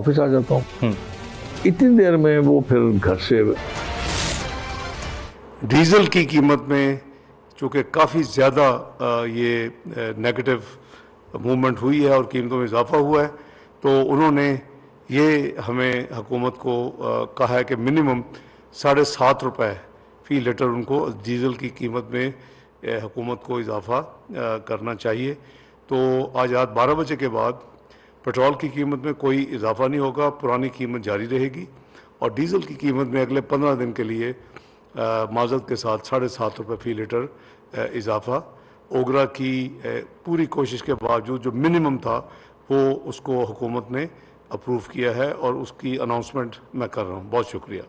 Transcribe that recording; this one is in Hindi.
ऑफिस आ जाता हूँ। इतनी देर में वो फिर घर से। डीजल की कीमत में चूँकि काफ़ी ज़्यादा ये नेगेटिव मूवमेंट हुई है और कीमतों में इजाफा हुआ है, तो उन्होंने ये हमें हुकूमत को कहा है कि मिनिमम 7.5 रुपये फ़ी लीटर उनको डीज़ल की कीमत में हुकूमत को इजाफा करना चाहिए। तो आज रात 12 बजे के बाद पेट्रोल की कीमत में कोई इजाफा नहीं होगा, पुरानी कीमत जारी रहेगी और डीज़ल की कीमत में अगले 15 दिन के लिए माजरत के साथ 7.5 रुपये फ़ी लीटर इजाफा। ओगरा की पूरी कोशिश के बावजूद जो मिनिमम था वो उसको हुकूमत ने अप्रूव किया है और उसकी अनाउंसमेंट मैं कर रहा हूँ। बहुत शुक्रिया।